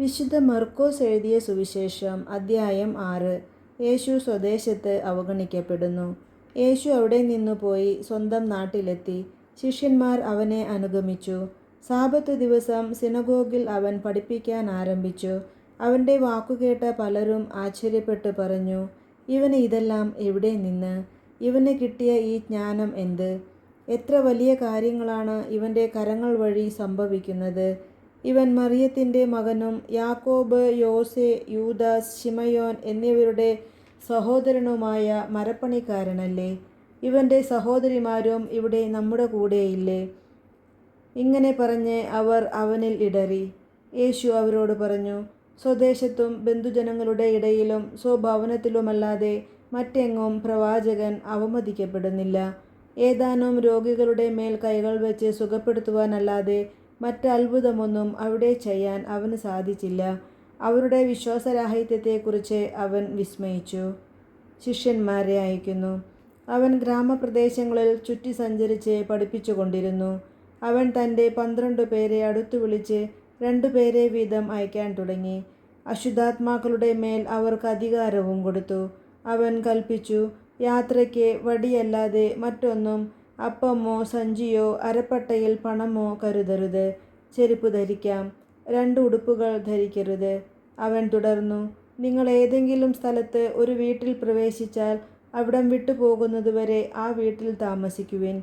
വിശുദ്ധ മർക്കോസ് എഴുതിയ സുവിശേഷം അദ്ധ്യായം 6. യേശു സ്വദേശത്ത് അവഗണിക്കപ്പെടുന്നു. യേശു അവിടെ നിന്നു പോയി സ്വന്തം നാട്ടിലെത്തി. ശിഷ്യന്മാർ അവനെ അനുഗമിച്ചു. സാബത്ത് ദിവസം സിനഗോഗിൽ അവൻ പഠിപ്പിക്കാൻ ആരംഭിച്ചു. അവൻ്റെ വാക്കുകേട്ട പലരും ആശ്ചര്യപ്പെട്ടു പറഞ്ഞു, ഇവന് ഇതെല്ലാം എവിടെ നിന്ന്? ഇവന് കിട്ടിയ ഈ ജ്ഞാനം എന്ത്? എത്ര വലിയ കാര്യങ്ങളാണ് ഇവൻ്റെ കരങ്ങൾ വഴി സംഭവിക്കുന്നത്! ഇവൻ മറിയത്തിൻ്റെ മകനും യാക്കോബ്, യോസെ, യൂദാസ്, ശിമയോൻ എന്നിവരുടെ സഹോദരനുമായ മരപ്പണിക്കാരനല്ലേ? ഇവൻ്റെ സഹോദരിമാരും ഇവിടെ നമ്മുടെ കൂടെയില്ലേ? ഇങ്ങനെ പറഞ്ഞ് അവർ അവനിൽ ഇടറി. യേശു അവരോട് പറഞ്ഞു, സ്വദേശത്തും ബന്ധുജനങ്ങളുടെ ഇടയിലും സ്വഭവനത്തിലുമല്ലാതെ മറ്റെങ്ങും പ്രവാചകൻ അവമതിക്കപ്പെടുന്നില്ല. ഏതാനും രോഗികളുടെ മേൽ കൈകൾ വെച്ച് സുഖപ്പെടുത്തുവാനല്ലാതെ മറ്റത്ഭുതമൊന്നും അവിടെ ചെയ്യാൻ അവന് സാധിച്ചില്ല. അവരുടെ വിശ്വാസരാഹിത്യത്തെക്കുറിച്ച് അവൻ വിസ്മയിച്ചു. ശിഷ്യന്മാരെ അയക്കുന്നു. അവൻ ഗ്രാമപ്രദേശങ്ങളിൽ ചുറ്റി സഞ്ചരിച്ച് പഠിപ്പിച്ചുകൊണ്ടിരുന്നു. അവൻ തൻ്റെ 12 പേരെ അടുത്തു വിളിച്ച് 2 പേരെ വീതം അയക്കാൻ തുടങ്ങി. അശുദ്ധാത്മാക്കളുടെ മേൽ അവർക്ക് അധികാരവും കൊടുത്തു. അവൻ കൽപ്പിച്ചു, യാത്രയ്ക്ക് വടിയല്ലാതെ മറ്റൊന്നും, അപ്പമോ സഞ്ചിയോ അരപ്പട്ടയിൽ പണമോ കരുതരുത്. ചെരുപ്പ് ധരിക്കാം, 2 ഉടുപ്പുകൾ ധരിക്കരുത്. അവൻ തുടർന്നു, നിങ്ങൾ ഏതെങ്കിലും സ്ഥലത്ത് ഒരു വീട്ടിൽ പ്രവേശിച്ചാൽ അവിടം വിട്ടുപോകുന്നതുവരെ ആ വീട്ടിൽ താമസിക്കുവിൻ.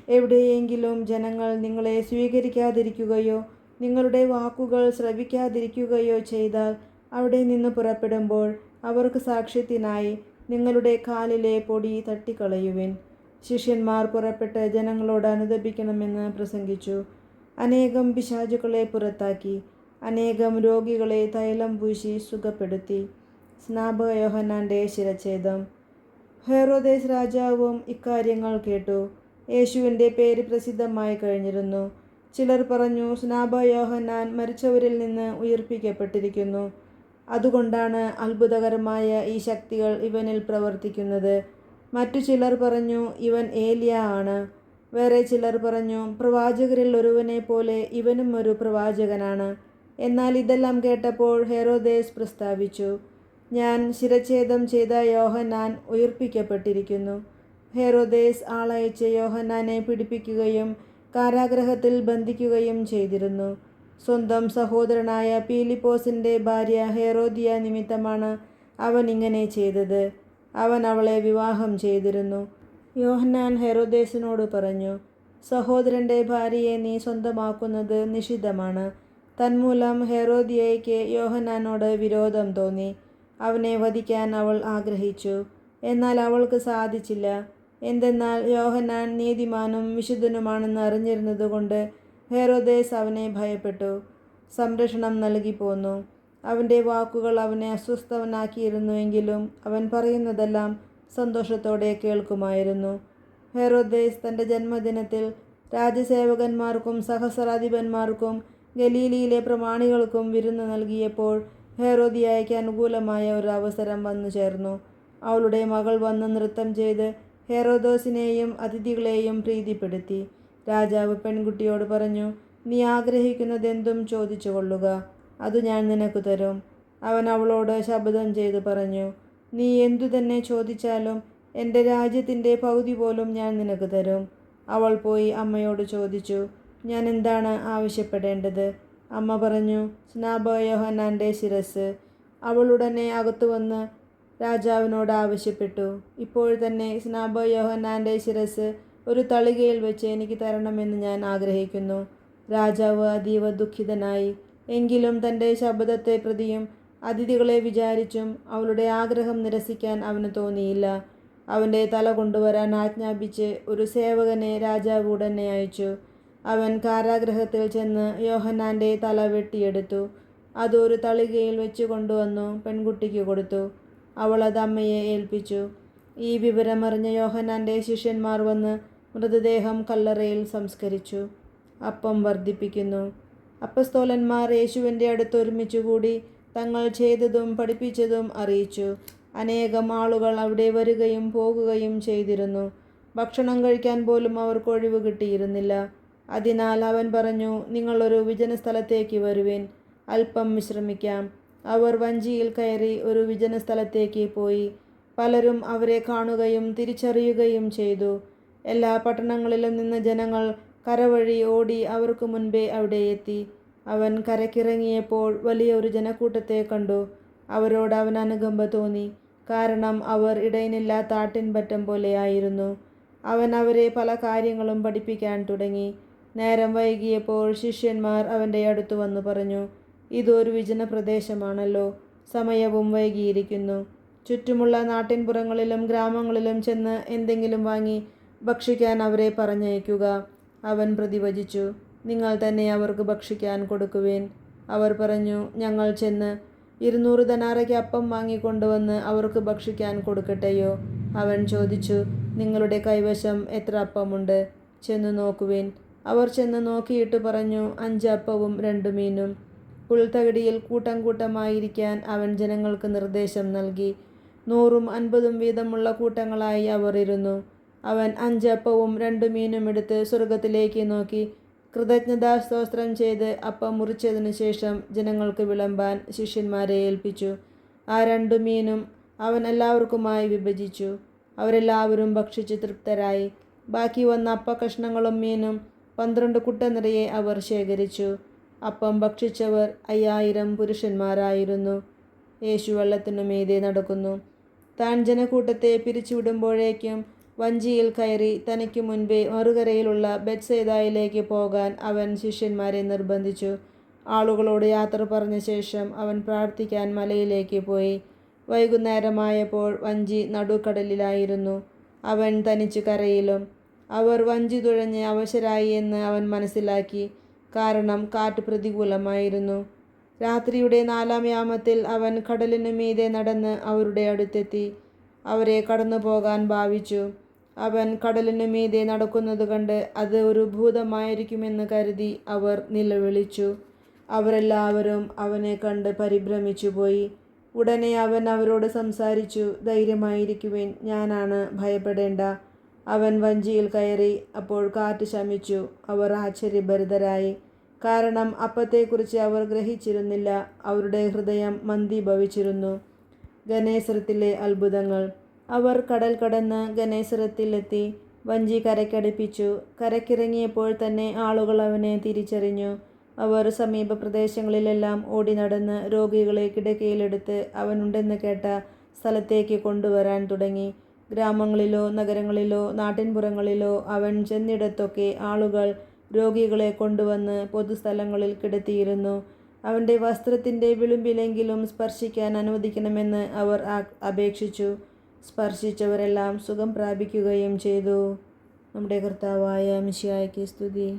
എവിടെയെങ്കിലും ജനങ്ങൾ നിങ്ങളെ സ്വീകരിക്കാതിരിക്കുകയോ നിങ്ങളുടെ വാക്കുകൾ ശ്രവിക്കാതിരിക്കുകയോ ചെയ്താൽ അവിടെ നിന്ന് പുറപ്പെടുമ്പോൾ അവർക്ക് സാക്ഷ്യത്തിനായി നിങ്ങളുടെ കാലിലെ പൊടി തട്ടിക്കളയുവിൻ. ശിഷ്യന്മാർ പുറപ്പെട്ട് ജനങ്ങളോട് അനുതപിക്കണമെന്ന് പ്രസംഗിച്ചു. അനേകം പിശാചുക്കളെ പുറത്താക്കി അനേകം രോഗികളെ തൈലം പൂശി സുഖപ്പെടുത്തി. സ്നാപക യോഹന്നാൻ്റെ ശിരച്ഛേദം. ഹെറോദേസ് രാജാവും ഇക്കാര്യങ്ങൾ കേട്ടു. യേശുവിൻ്റെ പേര് പ്രസിദ്ധമായി കഴിഞ്ഞിരുന്നു. ചിലർ പറഞ്ഞു, സ്നാപക യോഹന്നാൻ മരിച്ചവരിൽ നിന്ന് ഉയിർപ്പിക്കപ്പെട്ടിരിക്കുന്നു. അതുകൊണ്ടാണ് അത്ഭുതകരമായ ഈ ശക്തികൾ ഇവനിൽ പ്രവർത്തിക്കുന്നത്. മറ്റു ചിലർ പറഞ്ഞു, ഇവൻ ഏലിയ ആണ്. വേറെ ചിലർ പറഞ്ഞു, പ്രവാചകരിൽ ഒരുവനെ പോലെ ഇവനും ഒരു പ്രവാചകനാണ്. എന്നാൽ ഇതെല്ലാം കേട്ടപ്പോൾ ഹെറോദേസ് പ്രസ്താവിച്ചു, ഞാൻ ശിരച്ഛേദം ചെയ്ത യോഹന്നാൻ ഉയിർപ്പിക്കപ്പെട്ടിരിക്കുന്നു. ഹെറോദേസ് ആളയച്ച് യോഹന്നാനെ പിടിപ്പിക്കുകയും കാരാഗൃഹത്തിൽ ബന്ധിക്കുകയും ചെയ്തിരുന്നു. സ്വന്തം സഹോദരനായ പീലിപ്പോസിൻ്റെ ഭാര്യ ഹെറോദിയ നിമിത്തമാണ് അവൻ ഇങ്ങനെ ചെയ്തത്. അവൻ അവളെ വിവാഹം ചെയ്തിരുന്നു. യോഹന്നാൻ ഹെറോദേസിനോട് പറഞ്ഞു, സഹോദരൻ്റെ ഭാര്യയെ നീ സ്വന്തമാക്കുന്നത് നിഷിദ്ധമാണ്. തന്മൂലം ഹെറോദിയയ്ക്ക് യോഹന്നാനോട് വിരോധം തോന്നി. അവനെ വധിക്കാൻ അവൾ ആഗ്രഹിച്ചു. എന്നാൽ അവൾക്ക് സാധിച്ചില്ല. എന്തെന്നാൽ യോഹന്നാൻ നീതിമാനും വിശുദ്ധനുമാണെന്ന് അറിഞ്ഞിരുന്നതുകൊണ്ട് ഹെറോദേസ് അവനെ ഭയപ്പെട്ടു, സംരക്ഷണം നൽകി പോന്നു. അവൻ്റെ വാക്കുകൾ അവനെ അസ്വസ്ഥനാക്കിയിരുന്നുവെങ്കിലും അവൻ പറയുന്നതെല്ലാം സന്തോഷത്തോടെ കേൾക്കുമായിരുന്നു. ഹെറോദേസ് തൻ്റെ ജന്മദിനത്തിൽ രാജസേവകന്മാർക്കും സഹസ്രാധിപന്മാർക്കും ഗലീലിയിലെ പ്രമാണികൾക്കും വിരുന്ന് നൽകിയപ്പോൾ ഹെറോദിയായ്ക്ക് അനുകൂലമായ ഒരു അവസരം വന്നു ചേർന്നു. അവളുടെ മകൾ വന്ന് നൃത്തം ചെയ്ത് ഹെറോദോസിനെയും അതിഥികളെയും പ്രീതിപ്പെടുത്തി. രാജാവ് പെൺകുട്ടിയോട് പറഞ്ഞു, നീ ആഗ്രഹിക്കുന്നതെന്തും ചോദിച്ചു കൊള്ളുക, അത് ഞാൻ നിനക്ക് തരും. അവൻ അവളോട് ശപഥം ചെയ്തു പറഞ്ഞു, നീ എന്തു തന്നെ ചോദിച്ചാലും എൻ്റെ രാജ്യത്തിൻ്റെ പകുതി പോലും ഞാൻ നിനക്ക് തരും. അവൾ പോയി അമ്മയോട് ചോദിച്ചു, ഞാൻ എന്താണ് ആവശ്യപ്പെടേണ്ടത്? അമ്മ പറഞ്ഞു, സ്നാപക യോഹന്നാൻ്റെ ശിരസ്സ്. അവൾ ഉടനെ അകത്തു വന്ന് രാജാവിനോട് ആവശ്യപ്പെട്ടു, ഇപ്പോൾ തന്നെ സ്നാപക യോഹന്നാൻ്റെ ശിരസ്സ് ഒരു തളികയിൽ വെച്ച് എനിക്ക് തരണമെന്ന് ഞാൻ ആഗ്രഹിക്കുന്നു. രാജാവ് അതീവ ദുഃഖിതനായി. എങ്കിലും തൻ്റെ ശപഥത്തെ പ്രതിയും അതിഥികളെ വിചാരിച്ചും അവളുടെ ആഗ്രഹം നിരസിക്കാൻ അവന് തോന്നിയില്ല. അവൻ്റെ തല കൊണ്ടുവരാൻ ആജ്ഞാപിച്ച് ഒരു സേവകനെ രാജാവ് ഉടനെ അയച്ചു. അവൻ കാരാഗൃഹത്തിൽ ചെന്ന് യോഹന്നാൻ്റെ തല വെട്ടിയെടുത്തു. അത് ഒരു തളികയിൽ വെച്ച് കൊണ്ടുവന്നു പെൺകുട്ടിക്ക് കൊടുത്തു. അവൾ അത് അമ്മയെ ഏൽപ്പിച്ചു. ഈ വിവരമറിഞ്ഞ യോഹന്നാൻ്റെ ശിഷ്യന്മാർ വന്ന് മൃതദേഹം കല്ലറയിൽ സംസ്കരിച്ചു. അപ്പം വർദ്ധിപ്പിക്കുന്നു. അപ്പസ്തോലന്മാർ യേശുവിൻ്റെ അടുത്ത് ഒരുമിച്ചുകൂടി തങ്ങൾ ചെയ്തതും പഠിപ്പിച്ചതും അറിയിച്ചു. അനേകം ആളുകൾ അവിടെ വരികയും പോകുകയും ചെയ്തിരുന്നു. ഭക്ഷണം കഴിക്കാൻ പോലും അവർക്ക് ഒഴിവ് കിട്ടിയിരുന്നില്ല. അതിനാൽ അവൻ പറഞ്ഞു, നിങ്ങളൊരു വിജനസ്ഥലത്തേക്ക് വരുവിൻ. അല്പം വിശ്രമിക്കാം. അവർ വഞ്ചിയിൽ കയറി ഒരു വിജന സ്ഥലത്തേക്ക് പോയി. പലരും അവരെ കാണുകയും തിരിച്ചറിയുകയും ചെയ്തു. എല്ലാ പട്ടണങ്ങളിലും നിന്ന് ജനങ്ങൾ കരവഴി ഓടി അവർക്ക് മുൻപേ അവിടെ എത്തി. അവൻ കരയ്ക്കിറങ്ങിയപ്പോൾ വലിയ ഒരു ജനക്കൂട്ടത്തെ കണ്ടു. അവരോട് അവൻ അനുകമ്പ തോന്നി, കാരണം അവർ ഇടയനില്ലാത്ത ആട്ടിൻപറ്റം പോലെയായിരുന്നു. അവൻ അവരെ പല കാര്യങ്ങളും പഠിപ്പിക്കാൻ തുടങ്ങി. നേരം വൈകിയപ്പോൾ ശിഷ്യന്മാർ അവൻ്റെ അടുത്തു വന്നു പറഞ്ഞു, ഇതൊരു വിജന പ്രദേശമാണല്ലോ, സമയവും വൈകിയിരിക്കുന്നു. ചുറ്റുമുള്ള നാട്ടിൻപുറങ്ങളിലും ഗ്രാമങ്ങളിലും ചെന്ന് എന്തെങ്കിലും വാങ്ങി ഭക്ഷിക്കാൻ അവരെ പറഞ്ഞയക്കുക. അവൻ പ്രതിവചിച്ചു, നിങ്ങൾ തന്നെ അവർക്ക് ഭക്ഷിക്കാൻ കൊടുക്കുവേൻ. അവർ പറഞ്ഞു, ഞങ്ങൾ ചെന്ന് 200 ധനാറയ്ക്ക് അപ്പം വാങ്ങിക്കൊണ്ടുവന്ന് അവർക്ക് ഭക്ഷിക്കാൻ കൊടുക്കട്ടെയോ? അവൻ ചോദിച്ചു, നിങ്ങളുടെ കൈവശം എത്ര അപ്പമുണ്ട്? ചെന്ന് നോക്കുവേൻ. അവർ ചെന്ന് നോക്കിയിട്ട് പറഞ്ഞു, 5 അപ്പവും 2 മീനും. പുൽത്തകിടിയിൽ കൂട്ടം കൂട്ടമായിരിക്കാൻ അവൻ ജനങ്ങൾക്ക് നിർദ്ദേശം നൽകി. 100ഉം 50ഉം വീതമുള്ള കൂട്ടങ്ങളായി അവർ ഇരുന്നു. അവൻ 5 അപ്പവും 2 മീനും എടുത്ത് സ്വർഗത്തിലേക്ക് നോക്കി കൃതജ്ഞതാസ്തോത്രം ചെയ്ത് അപ്പം മുറിച്ചതിനു ശേഷം ജനങ്ങൾക്ക് വിളമ്പാൻ ശിഷ്യന്മാരെ ഏൽപ്പിച്ചു. ആ 2 മീനും അവൻ എല്ലാവർക്കുമായി വിഭജിച്ചു. അവരെല്ലാവരും ഭക്ഷിച്ച് തൃപ്തരായി. ബാക്കി വന്ന അപ്പക്കഷ്ണങ്ങളും മീനും 12 കുട്ട നിറയെ അവർ ശേഖരിച്ചു. അപ്പം ഭക്ഷിച്ചവർ 5000 പുരുഷന്മാരായിരുന്നു. യേശു വെള്ളത്തിനു മീതെ നടക്കുന്നു. താൻ ജനക്കൂട്ടത്തെ പിരിച്ചുവിടുമ്പോഴേക്കും വഞ്ചിയിൽ കയറി തനിക്ക് മുൻപേ മറുകരയിലുള്ള ബെത്സയിദയിലേക്ക് പോകാൻ അവൻ ശിഷ്യന്മാരെ നിർബന്ധിച്ചു. ആളുകളോട് യാത്ര പറഞ്ഞ ശേഷം അവൻ പ്രാർത്ഥിക്കാൻ മലയിലേക്ക് പോയി. വൈകുന്നേരമായപ്പോൾ വഞ്ചി നടുക്കടലിലായിരുന്നു. അവൻ തനിച്ചു കരയിലും. അവർ വഞ്ചി തുഴഞ്ഞ് അവശരായി എന്ന് അവൻ മനസ്സിലാക്കി, കാരണം കാറ്റ് പ്രതികൂലമായിരുന്നു. രാത്രിയുടെ 4-ാം യാമത്തിൽ അവൻ കടലിനു മീതെ നടന്ന് അവരുടെ അടുത്തെത്തി. അവരെ കടന്നു പോകാൻ ഭാവിച്ചു. അവൻ കടലിനു മീതെ നടക്കുന്നത് കണ്ട് അത് ഒരു ഭൂതമായിരിക്കുമെന്ന് കരുതി അവർ നിലവിളിച്ചു. അവരെല്ലാവരും അവനെ കണ്ട് പരിഭ്രമിച്ചുപോയി. ഉടനെ അവൻ അവരോട് സംസാരിച്ചു, ധൈര്യമായിരിക്കുവിൻ, ഞാനാണ്, ഭയപ്പെടേണ്ട. അവൻ വഞ്ചിയിൽ കയറി. അപ്പോൾ കാറ്റ് ശമിച്ചു. അവർ ആശ്ചര്യഭരിതരായി, കാരണം അപ്പത്തെക്കുറിച്ച് അവർ ഗ്രഹിച്ചിരുന്നില്ല. അവരുടെ ഹൃദയം മന്ദീഭവിച്ചിരുന്നു. ഗനേസരത്തിലെ അത്ഭുതങ്ങൾ. അവർ കടൽ കടന്ന് ഗനേസരത്തിലെത്തി. വഞ്ചി കരയ്ക്കടുപ്പിച്ചു. കരയ്ക്കിറങ്ങിയപ്പോൾ തന്നെ ആളുകൾ അവനെ തിരിച്ചറിഞ്ഞു. അവർ സമീപ പ്രദേശങ്ങളിലെല്ലാം ഓടി നടന്ന് രോഗികളെ കിടക്കയിലെടുത്ത് അവനുണ്ടെന്ന് കേട്ട സ്ഥലത്തേക്ക് കൊണ്ടുവരാൻ തുടങ്ങി. ഗ്രാമങ്ങളിലോ നഗരങ്ങളിലോ നാട്ടിൻപുറങ്ങളിലോ അവൻ ചെന്നിടത്തൊക്കെ ആളുകൾ രോഗികളെ കൊണ്ടുവന്ന് പൊതുസ്ഥലങ്ങളിൽ കിടത്തിയിരുന്നു. അവൻ്റെ വസ്ത്രത്തിൻ്റെ വിളുമ്പിലെങ്കിലും സ്പർശിക്കാൻ അനുവദിക്കണമെന്ന് അവർ അപേക്ഷിച്ചു. സ്പർശിച്ചവരെല്ലാം സുഖം പ്രാപിക്കുകയും ചെയ്തു. നമ്മുടെ കർത്താവായ മിശിഹായ്ക്ക് സ്തുതി.